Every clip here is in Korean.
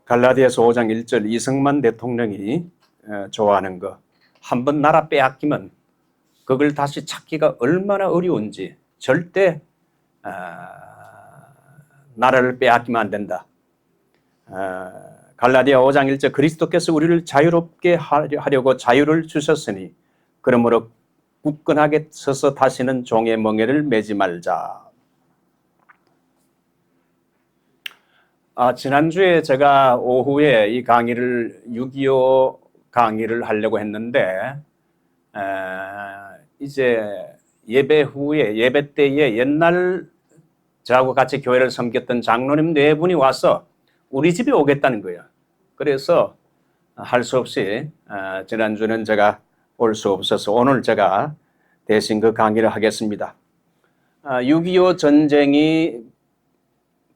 갈라디아서 5장 1절 이승만 대통령이 좋아하는 거, 한번 나라 빼앗기면 그걸 다시 찾기가 얼마나 어려운지, 절대 나라를 빼앗기면 안 된다. 갈라디아 5장 1절 그리스도께서 우리를 자유롭게 하려고 자유를 주셨으니 그러므로 굳건하게 서서 다시는 종의 멍에를 매지 말자. 지난주에 제가 오후에 이 강의를 6.25 강의를 하려고 했는데 이제 예배 후에 예배 때에 옛날 저하고 같이 교회를 섬겼던 장로님 네 분이 와서 우리 집에 오겠다는 거예요. 그래서 할 수 없이 지난주는 제가 올 수 없어서 오늘 제가 대신 그 강의를 하겠습니다. 6.25 전쟁이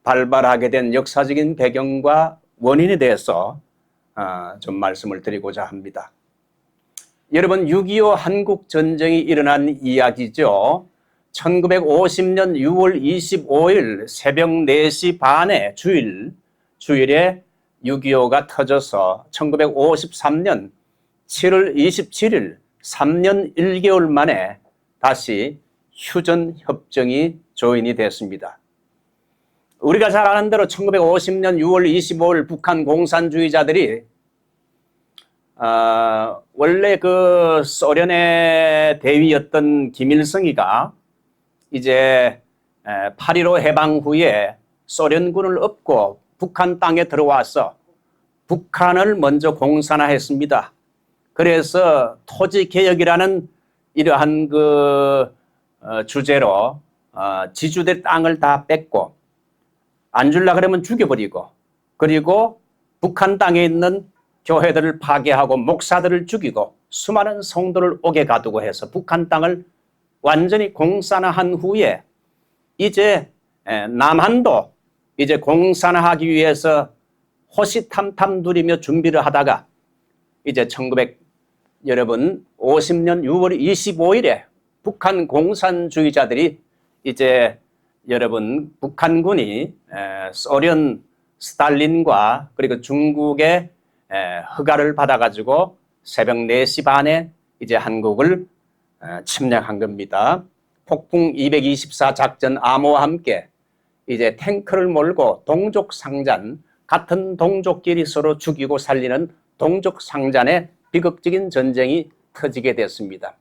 발발하게 된 역사적인 배경과 원인에 대해서 좀 말씀을 드리고자 합니다. 여러분, 6.25 한국 전쟁이 일어난 이야기죠. 1950년 6월 25일 새벽 4시 반에 주일에 6.25가 터져서 1953년 7월 27일 3년 1개월 만에 다시 휴전협정이 조인이 됐습니다. 우리가 잘 아는 대로 1950년 6월 25일 북한 공산주의자들이 원래 그 소련의 대위였던 김일성이가 이제 8.15 해방 후에 소련군을 엎고 북한 땅에 들어와서 북한을 먼저 공산화했습니다. 그래서 토지개혁이라는 이러한 그 주제로 지주들 땅을 다 뺏고 안 줄라 그러면 죽여버리고, 그리고 북한 땅에 있는 교회들을 파괴하고 목사들을 죽이고 수많은 성도를 옥에 가두고 해서 북한 땅을 완전히 공산화한 후에 이제 남한도 이제 공산화하기 위해서 호시탐탐 누리며 준비를 하다가 이제 50년 6월 25일에 북한 공산주의자들이 이제 여러분 북한군이 소련 스탈린과 그리고 중국의 허가를 받아가지고 새벽 4시 반에 이제 한국을 침략한 겁니다. 폭풍 224 작전 암호와 함께 이제 탱크를 몰고 동족상잔, 같은 동족끼리 서로 죽이고 살리는 동족상잔의 비극적인 전쟁이 터지게 됐습니다.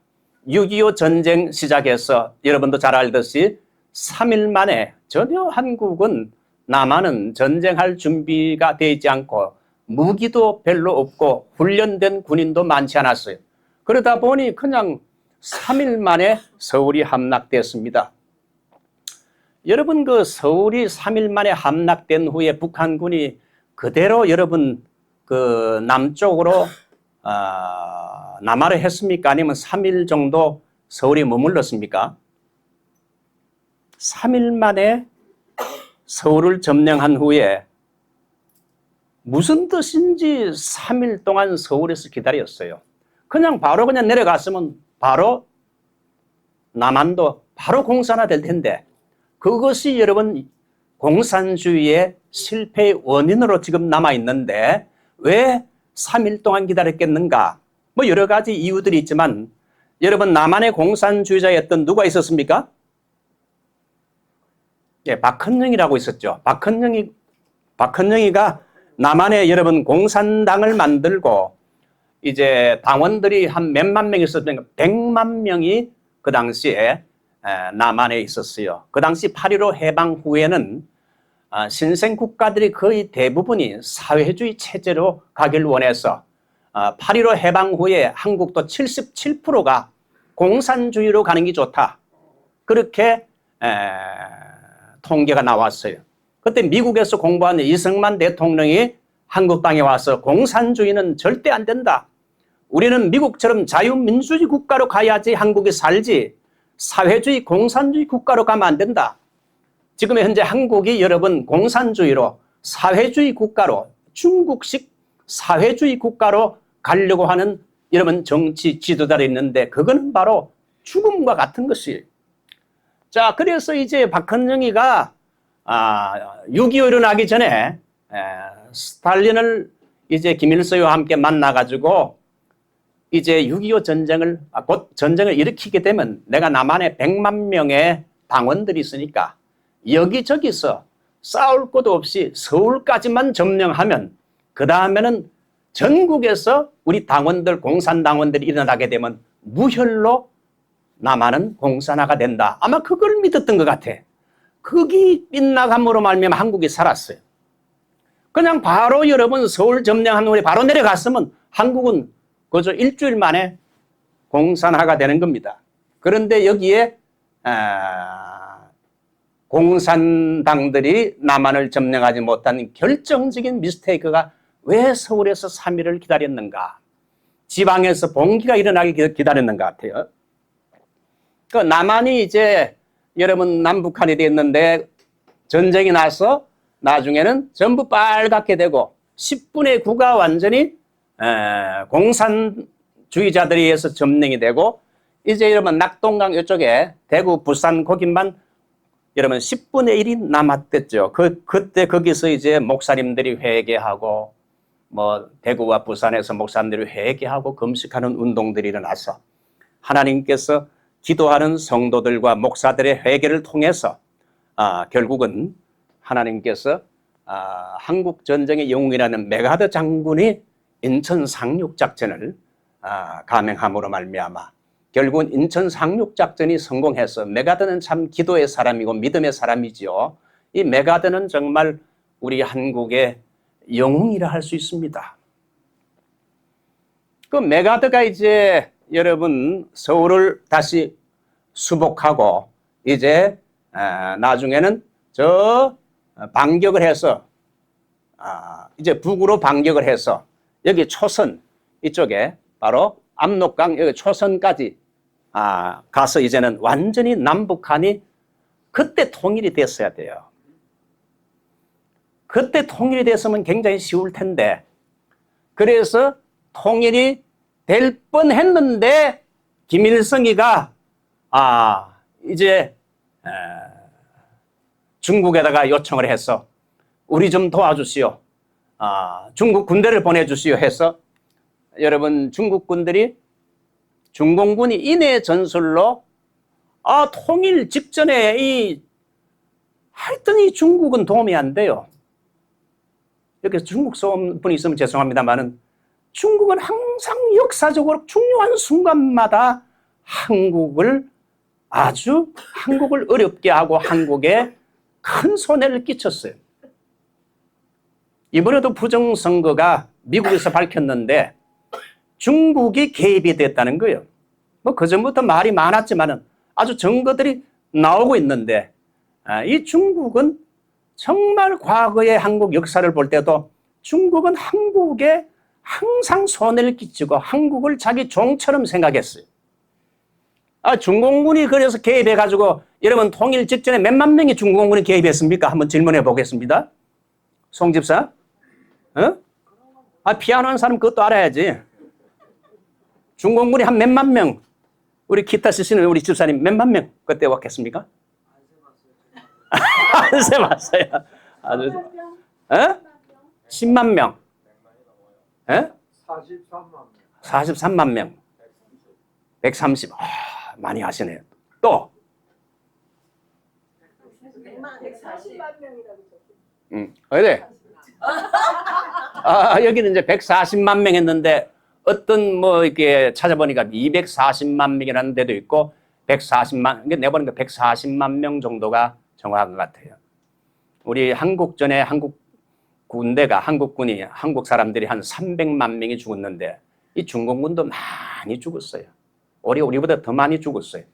6.25 전쟁 시작해서 여러분도 잘 알듯이 3일 만에 전혀 한국은 남한은 전쟁할 준비가 되어 있지 않고 무기도 별로 없고 훈련된 군인도 많지 않았어요. 그러다 보니 그냥 3일 만에 서울이 함락됐습니다. 여러분, 그 서울이 3일 만에 함락된 후에 북한군이 그대로 여러분 그 남쪽으로 남하를 했습니까? 아니면 3일 정도 서울이 머물렀습니까? 3일 만에 서울을 점령한 후에 무슨 뜻인지 3일 동안 서울에서 기다렸어요. 그냥 바로 내려갔으면 바로 남한도 바로 공산화 될 텐데, 그것이 여러분 공산주의의 실패의 원인으로 지금 남아있는데 왜 3일 동안 기다렸겠는가? 뭐 여러 가지 이유들이 있지만 여러분 남한의 공산주의자였던 누가 있었습니까? 예, 박헌영이라고 있었죠. 박헌영이가 남한에 여러분 공산당을 만들고 이제 당원들이 한 몇만 명 있었으니까 100만 명이 그 당시에 남한에 있었어요. 그 당시 8.15 해방 후에는 신생 국가들이 거의 대부분이 사회주의 체제로 가길 원해서 8.15 해방 후에 한국도 77%가 공산주의로 가는 게 좋다. 그렇게 통계가 나왔어요. 그때 미국에서 공부한 이승만 대통령이 한국 땅에 와서 공산주의는 절대 안 된다. 우리는 미국처럼 자유민주주의 국가로 가야지 한국이 살지 사회주의 공산주의 국가로 가면 안 된다. 지금 현재 한국이 여러분 공산주의로 사회주의 국가로 중국식 사회주의 국가로 가려고 하는 여러분 정치 지도자들이 있는데 그거는 바로 죽음과 같은 것이에요. 자, 그래서 이제 박헌영이가 6.25 일어나기 전에 스탈린을 이제 김일성과 함께 만나가지고 이제 6.25 전쟁을, 곧 전쟁을 일으키게 되면 내가 남한에 100만 명의 당원들이 있으니까 여기저기서 싸울 것도 없이 서울까지만 점령하면 그 다음에는 전국에서 우리 당원들, 공산당원들이 일어나게 되면 무혈로 남한은 공산화가 된다. 아마 그걸 믿었던 것 같아. 거기 빗나감으로 말미암아 한국이 살았어요. 그냥 바로 여러분 서울 점령한 후에 바로 내려갔으면 한국은 그저 일주일 만에 공산화가 되는 겁니다. 그런데 여기에 공산당들이 남한을 점령하지 못한 결정적인 미스테이크가 왜 서울에서 3일을 기다렸는가? 지방에서 봉기가 일어나기 기다렸는가 같아요. 그 남한이 이제 여러분 남북한이 됐는데 전쟁이 나서 나중에는 전부 빨갛게 되고 10분의 9가 완전히 공산주의자들에 의해서 점령이 되고 이제 여러분 낙동강 이쪽에 대구, 부산 거기만 여러분 10분의 1이 남았댔죠. 그때 거기서 이제 목사님들이 회개하고 뭐 대구와 부산에서 목사님들이 회개하고 금식하는 운동들이 일어나서 하나님께서 기도하는 성도들과 목사들의 회개를 통해서 결국은 하나님께서 한국 전쟁의 영웅이라는 메가더 장군이 인천 상륙작전을 감행함으로 말미암아 결국은 인천 상륙작전이 성공해서 메가더는 참 기도의 사람이고 믿음의 사람이지요. 이 메가더는 정말 우리 한국의 영웅이라 할 수 있습니다. 그 메가더가 이제 여러분 서울을 다시 수복하고 이제 나중에는 저 반격을 해서 이제 북으로 반격을 해서 여기 초선 이쪽에 바로 압록강 여기 초선까지 가서 이제는 완전히 남북한이 그때 통일이 됐어야 돼요. 그때 통일이 됐으면 굉장히 쉬울 텐데 그래서 통일이 될 뻔했는데 김일성이가 이제 중국에다가 요청을 해서 우리 좀 도와주시오. 중국 군대를 보내주시오 해서 여러분 중국 군들이 중공군이 인해 전술로 통일 직전에 하여튼 이 중국은 도움이 안 돼요. 이렇게 중국 분이 있으면 죄송합니다만은 중국은 항상 역사적으로 중요한 순간마다 한국을 어렵게 하고 한국에 큰 손해를 끼쳤어요. 이번에도 부정선거가 미국에서 밝혔는데 중국이 개입이 됐다는 거예요. 뭐 그전부터 말이 많았지만은 아주 증거들이 나오고 있는데 이 중국은 정말 과거의 한국 역사를 볼 때도 중국은 한국에 항상 손해를 끼치고 한국을 자기 종처럼 생각했어요. 중공군이 그래서 개입해가지고 여러분 통일 직전에 몇만 명이 중공군이 개입했습니까? 한번 질문해 보겠습니다. 송 집사? 피아노 하는 사람 그것도 알아야지. 중공군이 한 몇만 명, 우리 기타 치시는 우리 집사님 몇만 명 그때 왔겠습니까? 안 세봤어요. 10만 명. 43만 명. 130. 많이 하시네요. 또. 140만 명이라고 어디? 여기는 이제 140만 명 했는데 어떤 이렇게 찾아보니까 240만 명이라는 데도 있고 140만, 내보니까 140만 명 정도가 정확한 것 같아요. 우리 한국전에 한국 군이 한국 사람들이 한 300만 명이 죽었는데 이 중공군도 많이 죽었어요. 우리보다 더 많이 죽었어요.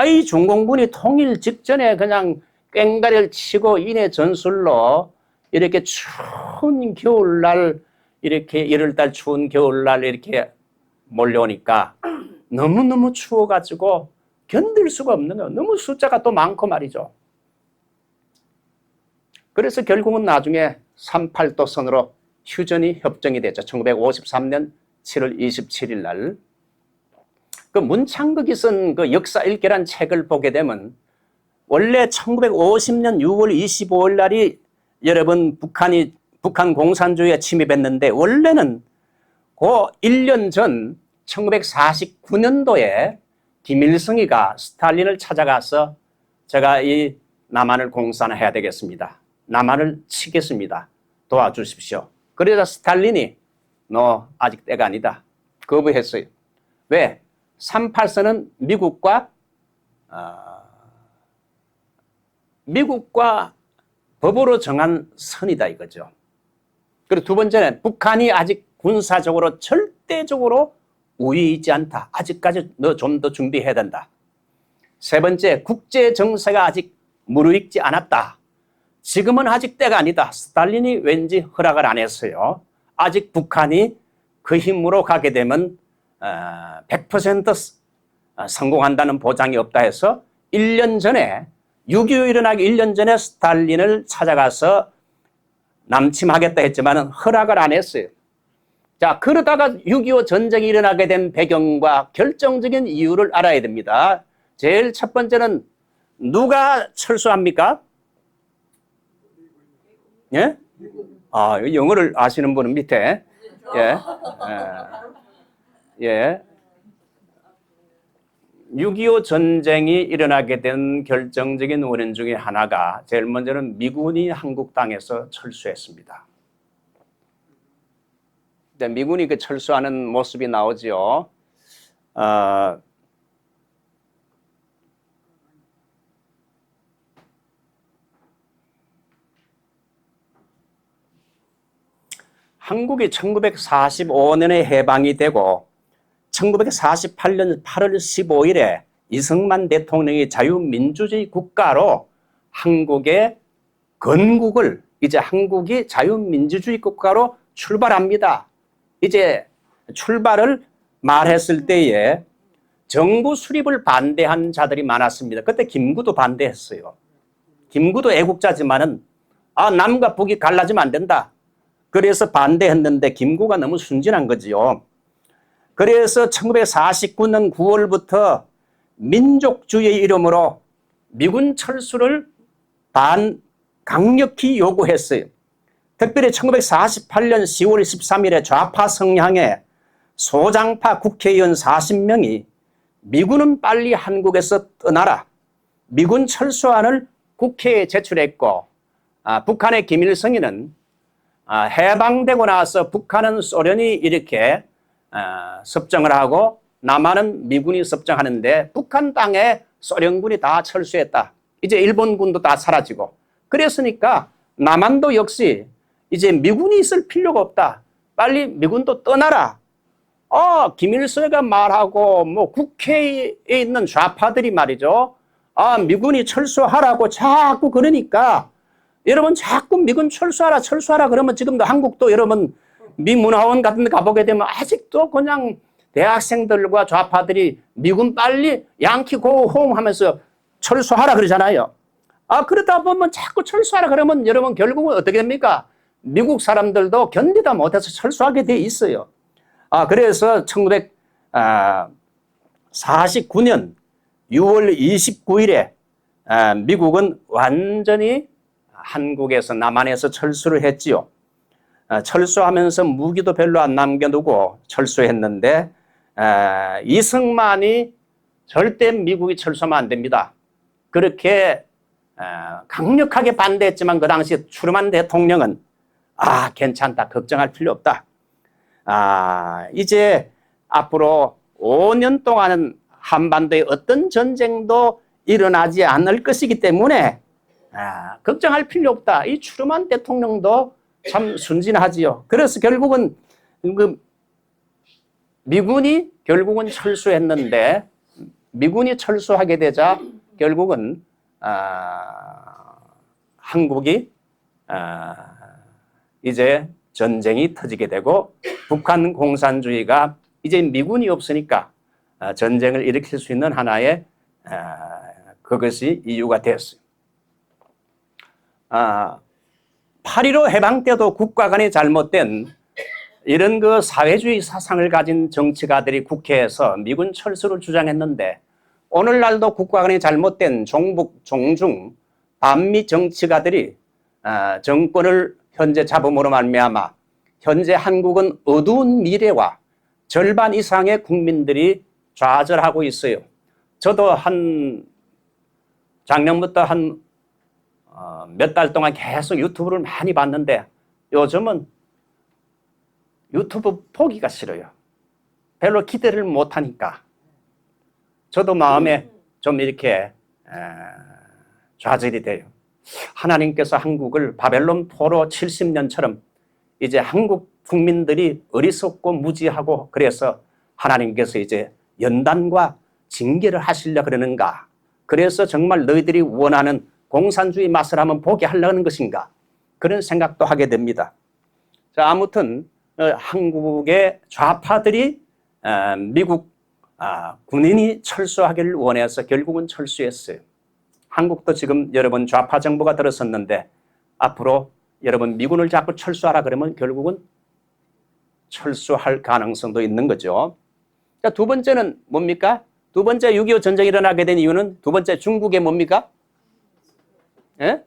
이 중공군이 통일 직전에 그냥 꽹가리를 치고 인해 전술로 이렇게 추운 겨울날 이렇게 1월달 추운 겨울날 이렇게 몰려오니까 너무너무 추워가지고 견딜 수가 없는 거예요. 너무 숫자가 또 많고 말이죠. 그래서 결국은 나중에 38도 선으로 휴전이 협정이 됐죠. 1953년 7월 27일 날. 그 문창극이 쓴 그 역사 읽기란 책을 보게 되면 원래 1950년 6월 25일 날이 여러분 북한이 북한 공산주의에 침입했는데 원래는 그 1년 전 1949년도에 김일성이가 스탈린을 찾아가서 제가 이 남한을 공산화해야 되겠습니다. 남한을 치겠습니다. 도와주십시오. 그러자 스탈린이 너 아직 때가 아니다. 거부했어요. 왜? 38선은 미국과 법으로 정한 선이다 이거죠. 그리고 두 번째는 북한이 아직 군사적으로 절대적으로 우위에 있지 않다. 아직까지 너 좀 더 준비해야 된다. 세 번째, 국제 정세가 아직 무르익지 않았다. 지금은 아직 때가 아니다. 스탈린이 왠지 허락을 안 했어요. 아직 북한이 그 힘으로 가게 되면 100% 성공한다는 보장이 없다 해서 1년 전에 6.25 일어나기 1년 전에 스탈린을 찾아가서 남침하겠다 했지만 허락을 안 했어요. 자, 그러다가 6.25 전쟁이 일어나게 된 배경과 결정적인 이유를 알아야 됩니다. 제일 첫 번째는 누가 철수합니까? 예? 아, 영어를 아시는 분은 밑에. 예. 예. 6.25 전쟁이 일어나게 된 결정적인 원인 중에 하나가 제일 먼저는 미군이 한국 땅에서 철수했습니다. 미군이 그 철수하는 모습이 나오죠. 한국이 1945년에 해방이 되고 1948년 8월 15일에 이승만 대통령이 자유민주주의 국가로 한국의 건국을 이제 한국이 자유민주주의 국가로 출발합니다. 이제 출발을 말했을 때에 정부 수립을 반대한 자들이 많았습니다. 그때 김구도 반대했어요. 김구도 애국자지만은 남과 북이 갈라지면 안 된다. 그래서 반대했는데 김구가 너무 순진한 거지요. 그래서 1949년 9월부터 민족주의의 이름으로 미군 철수를 강력히 요구했어요. 특별히 1948년 10월 13일에 좌파 성향의 소장파 국회의원 40명이 미군은 빨리 한국에서 떠나라. 미군 철수안을 국회에 제출했고 북한의 김일성이는 해방되고 나서 북한은 소련이 이렇게 섭정을 하고 남한은 미군이 섭정하는데 북한 땅에 소련군이 다 철수했다. 이제 일본군도 다 사라지고 그랬으니까 남한도 역시 이제 미군이 있을 필요가 없다. 빨리 미군도 떠나라. 김일성이가 말하고 뭐 국회에 있는 좌파들이 말이죠. 미군이 철수하라고 자꾸 그러니까 여러분 자꾸 미군 철수하라 그러면 지금도 한국도 여러분 미문화원 같은 데 가보게 되면 아직도 그냥 대학생들과 좌파들이 미군 빨리 양키 고홈 하면서 철수하라 그러잖아요. 그러다 보면 자꾸 철수하라 그러면 여러분 결국은 어떻게 됩니까? 미국 사람들도 견디다 못해서 철수하게 돼 있어요. 그래서 1949년 6월 29일에 미국은 완전히 한국에서 남한에서 철수를 했지요. 철수하면서 무기도 별로 안 남겨두고 철수했는데 이승만이 절대 미국이 철수하면 안 됩니다. 그렇게 강력하게 반대했지만 그 당시 트루만 대통령은 괜찮다. 걱정할 필요 없다. 이제 앞으로 5년 동안은 한반도에 어떤 전쟁도 일어나지 않을 것이기 때문에 걱정할 필요 없다. 이 트루만 대통령도 참 순진하지요. 그래서 결국은 미군이 결국은 철수했는데 미군이 철수하게 되자 결국은 한국이 이제 전쟁이 터지게 되고 북한 공산주의가 이제 미군이 없으니까 전쟁을 일으킬 수 있는 하나의 그것이 이유가 됐어요. 8.15 해방 때도 국가 간에 잘못된 이런 그 사회주의 사상을 가진 정치가들이 국회에서 미군 철수를 주장했는데 오늘날도 국가 간에 잘못된 종북, 종중, 반미 정치가들이 정권을 현재 잡음으로 말미암아 현재 한국은 어두운 미래와 절반 이상의 국민들이 좌절하고 있어요. 저도 작년부터 몇 달 동안 계속 유튜브를 많이 봤는데 요즘은 유튜브 보기가 싫어요. 별로 기대를 못하니까. 저도 마음에 좀 이렇게 좌절이 돼요. 하나님께서 한국을 바벨론 포로 70년처럼 이제 한국 국민들이 어리석고 무지하고 그래서 하나님께서 이제 연단과 징계를 하시려 그러는가? 그래서 정말 너희들이 원하는 공산주의 맛을 한번 보게 하려는 것인가? 그런 생각도 하게 됩니다. 자, 아무튼 한국의 좌파들이 미국 군인이 철수하기를 원해서 결국은 철수했어요. 한국도 지금 여러분 좌파 정부가 들어섰는데 앞으로 여러분 미군을 자꾸 철수하라 그러면 결국은 철수할 가능성도 있는 거죠. 자, 두 번째는 뭡니까? 두 번째 6.25 전쟁이 일어나게 된 이유는 두 번째 중국의 뭡니까? 예?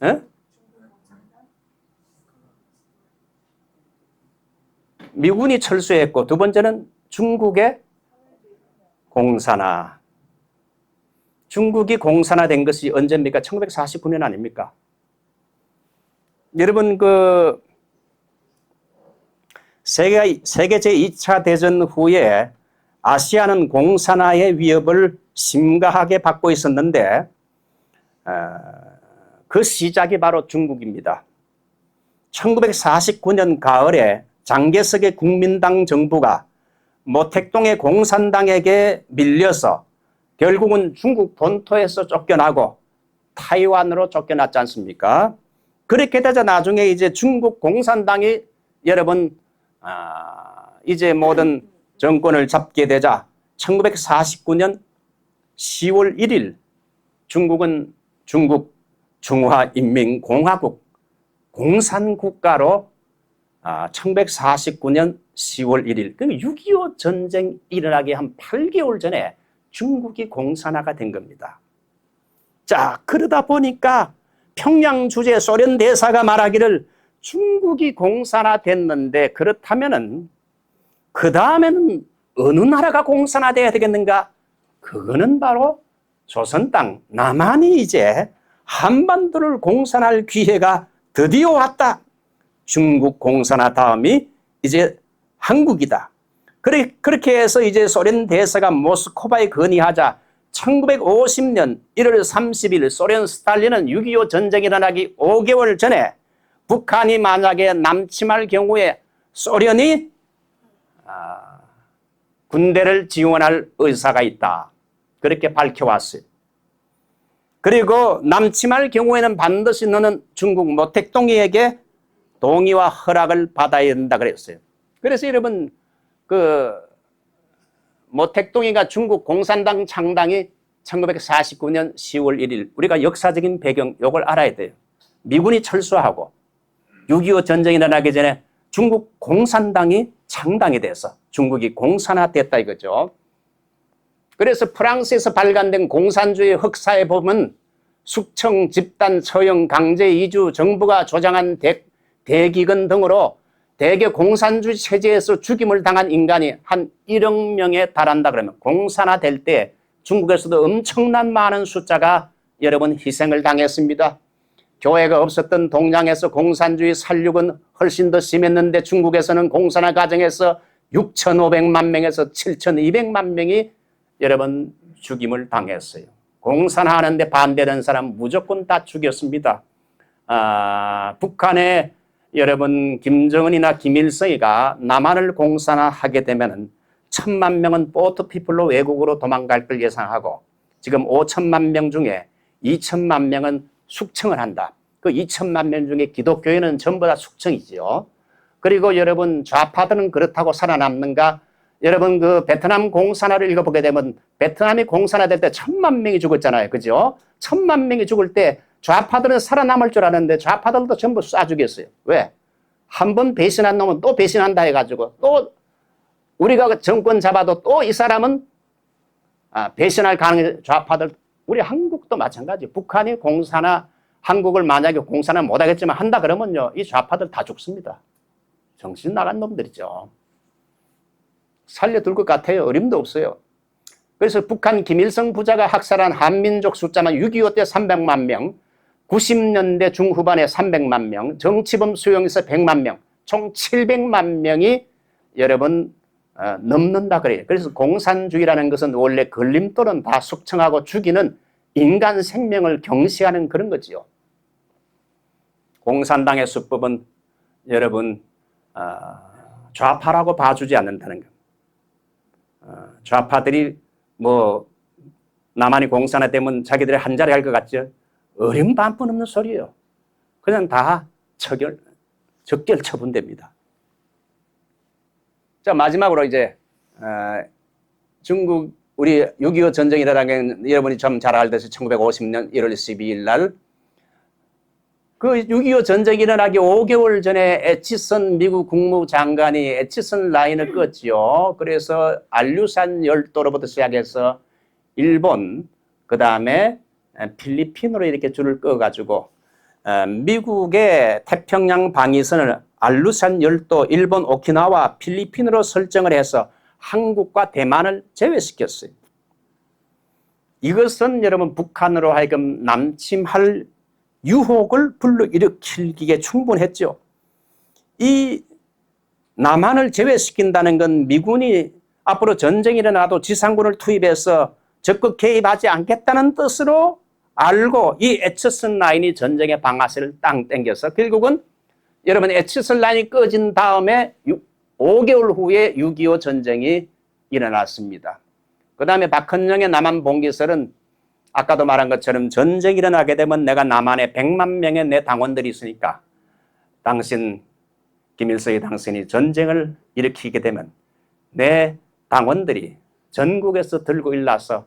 예? 미군이 철수했고 두 번째는 중국의 공산화. 중국이 공산화된 것이 언제입니까? 1949년 아닙니까? 여러분 세계 제2차 대전 후에 아시아는 공산화의 위협을 심각하게 받고 있었는데 그 시작이 바로 중국입니다. 1949년 가을에 장개석의 국민당 정부가 모택동의 공산당에게 밀려서 결국은 중국 본토에서 쫓겨나고 타이완으로 쫓겨났지 않습니까? 그렇게 되자 나중에 이제 중국 공산당이 여러분 이제 모든 정권을 잡게 되자 1949년 10월 1일 중국은 중국 중화인민공화국 공산국가로 1949년 10월 1일 그 6.25 전쟁 일어나기 한 8개월 전에 중국이 공산화가 된 겁니다. 자, 그러다 보니까 평양 주재 소련 대사가 말하기를 중국이 공산화됐는데 그렇다면은 그 다음에는 어느 나라가 공산화돼야 되겠는가? 그거는 바로 조선 땅 남한이 이제 한반도를 공산할 기회가 드디어 왔다. 중국 공산화 다음이 이제 한국이다. 그렇게 해서 이제 소련 대사가 모스크바에 건의하자 1950년 1월 30일 소련 스탈린은 6.25 전쟁이 일어나기 5개월 전에 북한이 만약에 남침할 경우에 소련이 군대를 지원할 의사가 있다. 그렇게 밝혀왔어요. 그리고 남침할 경우에는 반드시 너는 중국 모택동이에게 동의와 허락을 받아야 된다 그랬어요. 그래서 여러분 모택동이가 중국 공산당 창당이 1949년 10월 1일 우리가 역사적인 배경 이걸 알아야 돼요. 미군이 철수하고 6.25 전쟁이 일어나기 전에 중국 공산당이 창당이 돼서 중국이 공산화됐다 이거죠. 그래서 프랑스에서 발간된 공산주의 흑사에 보면 숙청, 집단, 처형, 강제 이주, 정부가 조장한 대기근 등으로 대개 공산주의 체제에서 죽임을 당한 인간이 한 1억 명에 달한다 그러면 공산화될 때 중국에서도 엄청난 많은 숫자가 여러분 희생을 당했습니다. 교회가 없었던 동양에서 공산주의 살육은 훨씬 더 심했는데 중국에서는 공산화 과정에서 6,500만 명에서 7,200만 명이 여러분 죽임을 당했어요. 공산화하는데 반대하는 사람 무조건 다 죽였습니다. 북한의 여러분 김정은이나 김일성이가 남한을 공산화하게 되면은 1,000만 명은 보트피플로 외국으로 도망갈 걸 예상하고 지금 5천만 명 중에 2천만 명은 숙청을 한다. 그 2천만 명 중에 기독교인은 전부 다 숙청이지요. 그리고 여러분 좌파들은 그렇다고 살아남는가? 여러분 그 베트남 공산화를 읽어보게 되면 베트남이 공산화될 때 1,000만 명이 죽었잖아요. 그죠? 1,000만 명이 죽을 때 좌파들은 살아남을 줄 아는데 좌파들도 전부 쏴 죽였어요. 왜? 한 번 배신한 놈은 또 배신한다 해가지고 또 우리가 정권 잡아도 또 이 사람은 배신할 가능성이 좌파들 우리 한국도 마찬가지. 북한이 공산화 한국을 만약에 공산을 못하겠지만 한다 그러면요, 이 좌파들 다 죽습니다. 정신 나간 놈들이죠. 살려둘 것 같아요. 어림도 없어요. 그래서 북한 김일성 부자가 학살한 한민족 숫자만 6.25 때 300만 명, 90년대 중후반에 300만 명, 정치범 수용해서 100만 명, 총 700만 명이 여러분 넘는다 그래요. 그래서 공산주의라는 것은 원래 걸림돌은 다 숙청하고 죽이는 인간 생명을 경시하는 그런 거지요. 공산당의 수법은 여러분 좌파라고 봐주지 않는다는 것. 좌파들이 뭐 나만이 공산화되면 자기들이 한자리 할 것 같죠. 어림반품 없는 소리예요. 그냥 다 적결 처분됩니다. 자, 마지막으로 이제 중국 우리 6.25 전쟁이 일어나는 여러분이 좀 잘 알듯이 1950년 1월 12일 날 그 6.25 전쟁이 일어나기 5개월 전에 애치선 미국 국무장관이 애치선 라인을 껐지요. 그래서 알류산 열도로부터 시작해서 일본, 그 다음에 필리핀으로 이렇게 줄을 꺼가지고 미국의 태평양 방위선을 알루산 열도, 일본 오키나와 필리핀으로 설정을 해서 한국과 대만을 제외시켰어요. 이것은 여러분 북한으로 하여금 남침할 유혹을 불러일으키기에 충분했죠. 이 남한을 제외시킨다는 건 미군이 앞으로 전쟁이 일어나도 지상군을 투입해서 적극 개입하지 않겠다는 뜻으로 알고 이 애처선 라인이 전쟁의 방아쇠를 땅 땡겨서 결국은 여러분 애처선 라인이 꺼진 다음에 5개월 후에 6.25 전쟁이 일어났습니다. 그 다음에 박헌영의 남한 봉기설은 아까도 말한 것처럼 전쟁이 일어나게 되면 내가 남한에 100만 명의 내 당원들이 있으니까 당신 김일성이 당신이 전쟁을 일으키게 되면 내 당원들이 전국에서 들고 일나서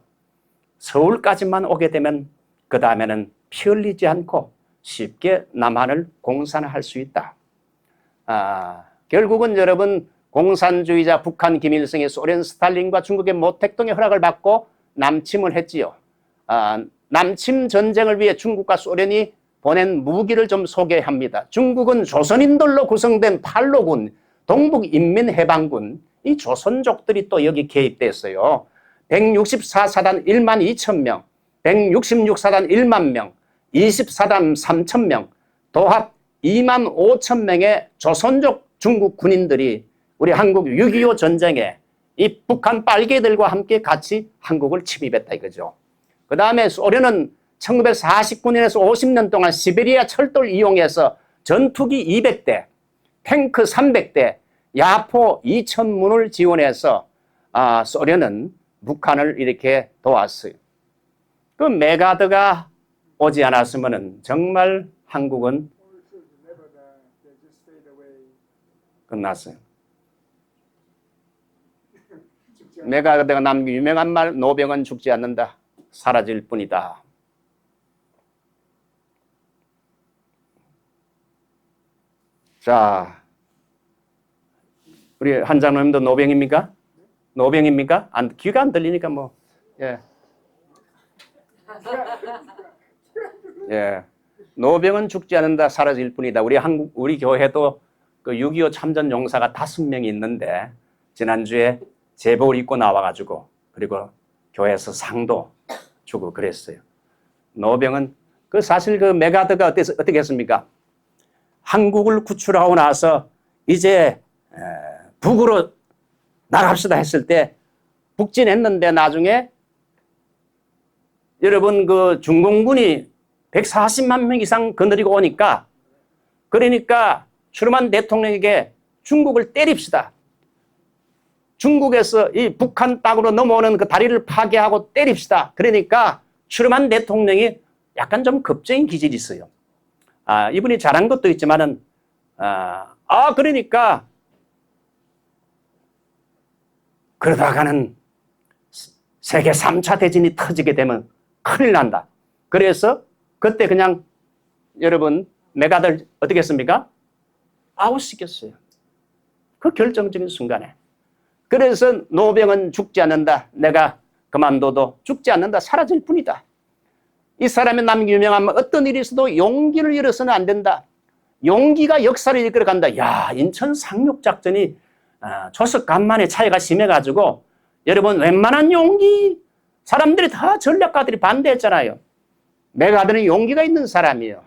서울까지만 오게 되면 그 다음에는 피 흘리지 않고 쉽게 남한을 공산할 수 있다. 결국은 여러분 공산주의자 북한 김일성이 소련 스탈린과 중국의 모택동의 허락을 받고 남침을 했지요. 남침 전쟁을 위해 중국과 소련이 보낸 무기를 좀 소개합니다. 중국은 조선인들로 구성된 팔로군, 동북인민해방군, 이 조선족들이 또 여기 개입됐어요. 164사단 1만 2천 명, 166사단 1만 명, 24단 3천 명, 도합 2만 5천 명의 조선족 중국 군인들이 우리 한국 6.25 전쟁에 이 북한 빨개들과 함께 같이 한국을 침입했다 이거죠. 그 다음에 소련은 1949년에서 50년 동안 시베리아 철도를 이용해서 전투기 200대, 탱크 300대, 야포 2,000문을 지원해서 소련은 북한을 이렇게 도왔어요. 그 메가드가 오지 않았으면 정말 한국은 끝났어요. 메가드가 남긴 유명한 말, 노병은 죽지 않는다. 사라질 뿐이다. 자, 우리 한 장로님도 노병입니까? 노병입니까? 귀가 안 들리니까 뭐, 예. 예. 노병은 죽지 않는다, 사라질 뿐이다. 우리 교회도 그 6.25 참전 용사가 5명이 있는데, 지난주에 제복을 입고 나와가지고, 그리고 교회에서 상도 주고 그랬어요. 노병은, 사실 그 메가드가 어떻게 했습니까? 한국을 구출하고 나서 이제 북으로 나갑시다 했을 때 북진했는데 나중에 여러분 그 중공군이 140만 명 이상 거느리고 오니까 그러니까 트루만 대통령에게 중국을 때립시다. 중국에서 이 북한 땅으로 넘어오는 그 다리를 파괴하고 때립시다. 그러니까 트루만 대통령이 약간 좀 겁쟁이 기질이 있어요. 이분이 잘한 것도 있지만은 그러니까 그러다가는 세계 3차 대전이 터지게 되면 큰일 난다. 그래서 그때 그냥 여러분 메가드를 어떻게 했습니까? 아웃시켰어요. 그 결정적인 순간에. 그래서 노병은 죽지 않는다. 내가 그만둬도 죽지 않는다. 사라질 뿐이다. 이 사람의 남 유명하면 어떤 일이 있어도 용기를 잃어서는 안 된다. 용기가 역사를 이끌어간다. 야, 인천 상륙작전이 조석 간만에 차이가 심해가지고 여러분 웬만한 용기 사람들이 다 전략가들이 반대했잖아요. 내가 아들은 용기가 있는 사람이에요.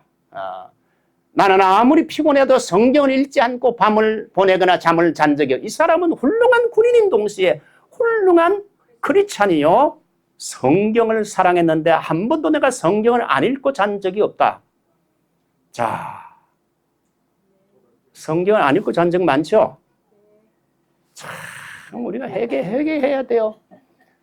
나는 아무리 피곤해도 성경을 읽지 않고 밤을 보내거나 잠을 잔 적이 없어요. 이 사람은 훌륭한 군인인 동시에 훌륭한 크리스찬이요. 성경을 사랑했는데 한 번도 내가 성경을 안 읽고 잔 적이 없다. 자, 성경을 안 읽고 잔 적 많죠? 참 우리가 회개해야 돼요.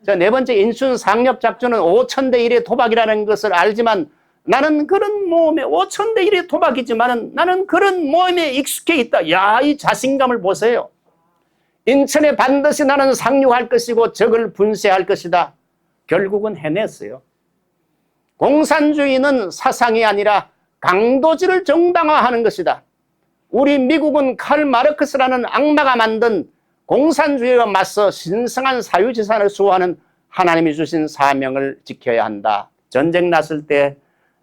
자, 네 번째 인순 상륙 작전은 5,000대 1의 도박이라는 것을 알지만 나는 그런 모험에 5,000대 1의 도박이지만 나는 그런 모험에 익숙해 있다. 야, 이 자신감을 보세요. 인천에 반드시 나는 상륙할 것이고 적을 분쇄할 것이다. 결국은 해냈어요. 공산주의는 사상이 아니라 강도질을 정당화하는 것이다. 우리 미국은 칼 마르크스라는 악마가 만든 공산주의와 맞서 신성한 사유재산을 수호하는 하나님이 주신 사명을 지켜야 한다. 전쟁 났을 때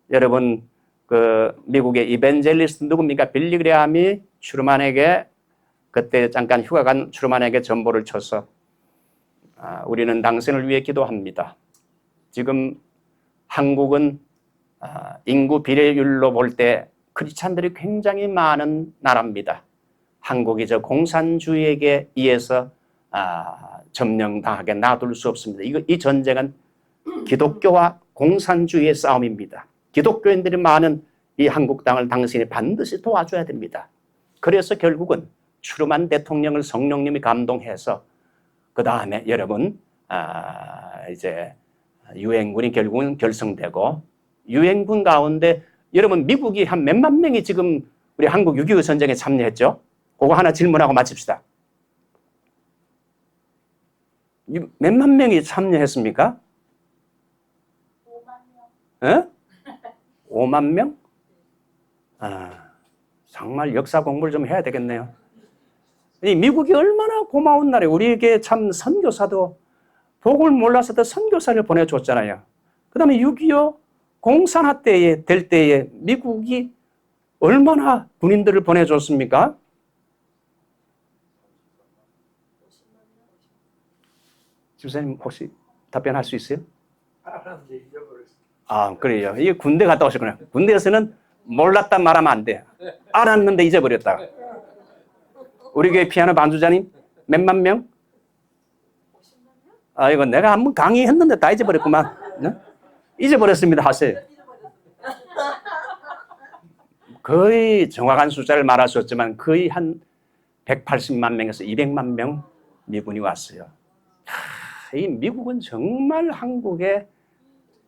여러분 그 미국의 이벤젤리스트 누굽니까? 빌리 그레함이 트루만에게 그때 잠깐 휴가 간 트루만에게 전보를 쳐서 우리는 당신을 위해 기도합니다. 지금 한국은 인구 비례율로 볼 때 크리스찬들이 굉장히 많은 나라입니다. 한국이 저 공산주의에게 의해서 점령당하게 놔둘 수 없습니다. 이 전쟁은 기독교와 공산주의의 싸움입니다. 기독교인들이 많은 이 한국 땅을 당신이 반드시 도와줘야 됩니다. 그래서 결국은 트루만 대통령을 성령님이 감동해서 그 다음에 여러분 이제 유엔군이 결국은 결성되고 유엔군 가운데 여러분 미국이 한 몇만 명이 지금 우리 한국 6.25 전쟁에 참여했죠? 그거 하나 질문하고 마칩시다. 몇만 명이 참여했습니까? 5만 명. 에? 5만 명? 정말 역사 공부를 좀 해야 되겠네요. 이 미국이 얼마나 고마운 나라예요. 우리에게 참 선교사도 복을 몰라서도 선교사를 보내줬잖아요. 그 다음에 6.25 공산화 때에 될 때에 미국이 얼마나 군인들을 보내줬습니까? 집사님 혹시 답변할 수 있어요? 그래요. 이게 군대 갔다 오셨구나. 군대에서는 몰랐단 말하면 안 돼. 알았는데 잊어버렸다. 우리 교회 피아노 반주자님 몇만 명? 이거 내가 한번 강의했는데 다 잊어버렸구만. 네? 잊어버렸습니다 하세요. 거의 정확한 숫자를 말할 수 없지만 거의 한 180만 명에서 200만 명 미군이 왔어요. 이 미국은 정말 한국의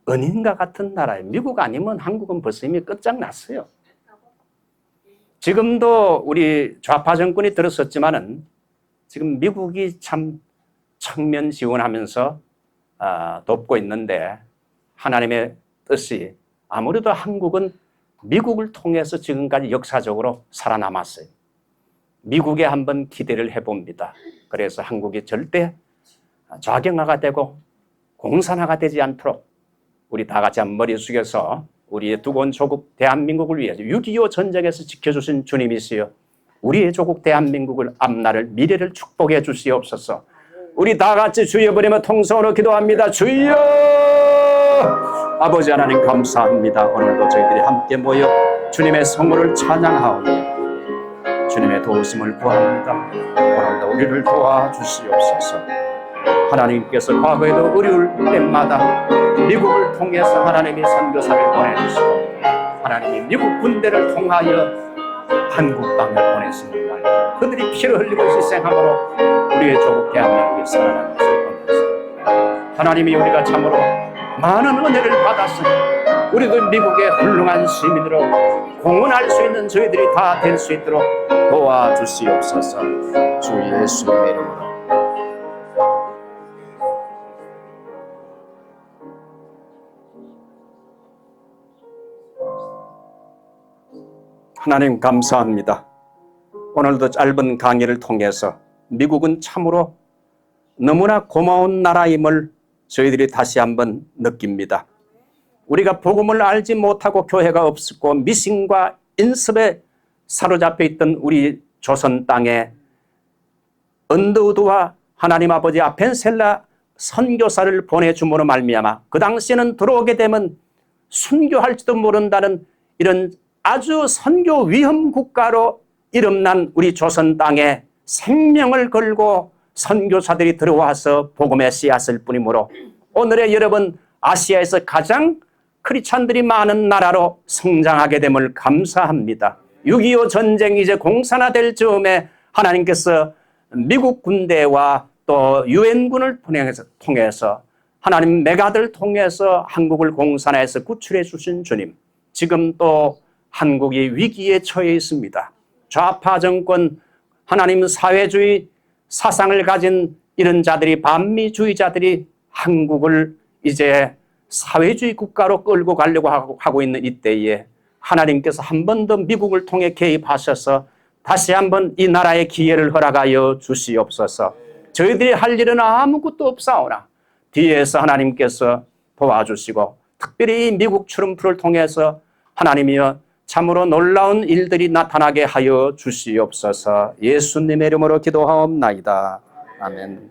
은인과 같은 나라예요. 미국 아니면 한국은 벌써 이미 끝장났어요. 지금도 우리 좌파 정권이 들었었지만은 지금 미국이 참 청면 지원하면서 돕고 있는데 하나님의 뜻이 아무래도 한국은 미국을 통해서 지금까지 역사적으로 살아남았어요. 미국에 한번 기대를 해봅니다. 그래서 한국이 절대 좌경화가 되고 공산화가 되지 않도록 우리 다 같이 한번 머리 숙여서 우리의 두고 온 조국 대한민국을 위해서 6.25 전쟁에서 지켜주신 주님이시여 우리의 조국 대한민국을 앞날을 미래를 축복해 주시옵소서. 우리 다 같이 주여 부르며 통성으로 기도합니다. 주여 아버지 하나님 감사합니다. 오늘도 저희들이 함께 모여 주님의 성물을 찬양하오니 주님의 도우심을 구합니다. 오늘도 우리를 도와주시옵소서. 하나님께서 과거에도 어려울 때마다 미국을 통해서 하나님이 선교사를 보내주시고 하나님이 미국 군대를 통하여 한국 땅을 보냈습니다. 그들이 피를 흘리고 희생함으로 우리의 조국 대한민국이 살아나는 것을 보냈습니다. 하나님이 우리가 참으로 많은 은혜를 받았으니 우리도 미국의 훌륭한 시민으로 공헌할 수 있는 저희들이 다 될 수 있도록 도와주시옵소서. 주 예수님의 이름으로. 하나님 감사합니다. 오늘도 짧은 강의를 통해서 미국은 참으로 너무나 고마운 나라임을 저희들이 다시 한번 느낍니다. 우리가 복음을 알지 못하고 교회가 없었고 미신과 인습에 사로잡혀 있던 우리 조선 땅에 언더우드와 하나님 아버지 아펜셀라 선교사를 보내줌으로 말미암아 그 당시에는 들어오게 되면 순교할지도 모른다는 이런 아주 선교 위험 국가로 이름난 우리 조선 땅에 생명을 걸고 선교사들이 들어와서 복음의 씨앗을 뿌리므로 오늘의 여러분 아시아에서 가장 크리스찬들이 많은 나라로 성장하게 됨을 감사합니다. 6.25 전쟁이 이제 공산화될 즈음에 하나님께서 미국 군대와 또 유엔군을 통해서 하나님 메가들 통해서 한국을 공산화해서 구출해 주신 주님, 지금 또 한국이 위기에 처해 있습니다. 좌파 정권, 하나님 사회주의 사상을 가진 이런 자들이, 반미주의자들이 한국을 이제 사회주의 국가로 끌고 가려고 하고 있는 이때에 하나님께서 한 번 더 미국을 통해 개입하셔서 다시 한번 이 나라의 기회를 허락하여 주시옵소서. 저희들이 할 일은 아무것도 없사오나 뒤에서 하나님께서 도와주시고 특별히 미국 트럼프를 통해서 하나님이여 참으로 놀라운 일들이 나타나게 하여 주시옵소서. 예수님의 이름으로 기도하옵나이다. 아멘.